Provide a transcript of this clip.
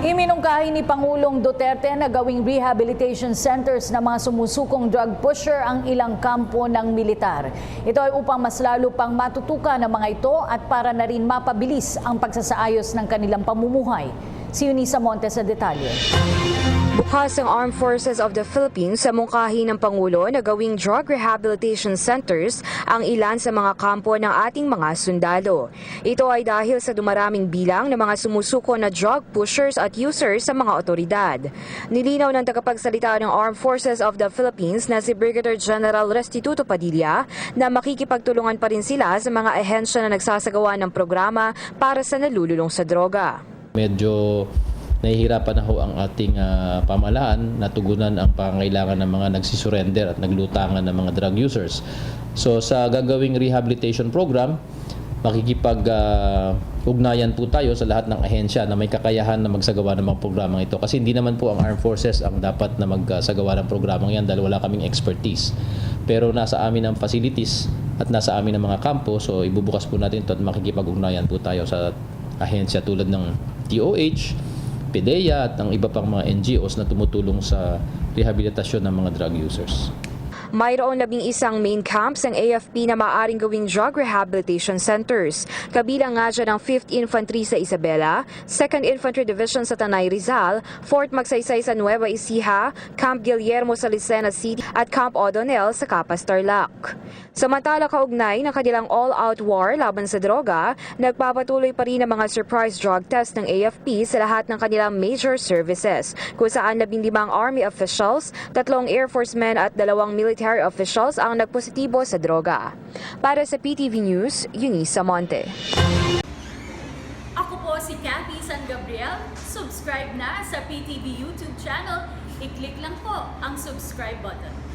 Iminungkahi ni Pangulong Duterte na gawing rehabilitation centers ng mga sumusukong drug pusher ang ilang kampo ng militar. Ito ay upang mas lalo pang matutukan ng mga ito at para na rin mapabilis ang pagsasaayos ng kanilang pamumuhay. Si Eunice Monte sa detalye. Bukas ang Armed Forces of the Philippines sa mungkahi ng Pangulo na gawing drug rehabilitation centers ang ilan sa mga kampo ng ating mga sundalo. Ito ay dahil sa dumaraming bilang ng mga sumusuko na drug pushers at users sa mga otoridad. Nilinaw ng tagapagsalita ng Armed Forces of the Philippines na si Brigadier General Restituto Padilla na makikipagtulungan pa rin sila sa mga ahensya na nagsasagawa ng programa para sa nalululong sa droga. Medyo nahihirapan na ho ang ating pamahalaan na tugunan ang pangangailangan ng mga nagsisurrender at naglutangan ng mga drug users. So sa gagawing rehabilitation program, makikipag-ugnayan po tayo sa lahat ng ahensya na may kakayahan na magsagawa ng mga programang ito. Kasi hindi naman po ang Armed Forces ang dapat na magsagawa ng programang yan dahil wala kaming expertise. Pero nasa amin ang facilities at nasa amin ang mga kampo, so ibubukas po natin ito at makikipag-ugnayan po tayo sa ahensya tulad ng DOH, PDEA at ang iba pang mga NGOs na tumutulong sa rehabilitasyon ng mga drug users. Mayroon 11 main camps ng AFP na maaaring gawing drug rehabilitation centers. Kabilang nga dyan ang 5th Infantry sa Isabela, 2nd Infantry Division sa Tanay Rizal, 4th Magsaysay sa Nueva Ecija, Camp Guillermo sa Lucena City at Camp O'Donnell sa Capas Tarlac. Samantala kaugnay ng kanilang all-out war laban sa droga, nagpapatuloy pa rin ang mga surprise drug test ng AFP sa lahat ng kanilang major services, kung saan 15 Army officials, 3 Air Force men at 2 military officials ang nagpositibo sa droga. Para sa PTV News, Eunice Monte. Ako po si Cathy San Gabriel. Subscribe na sa PTV YouTube channel. I-click lang po ang subscribe button.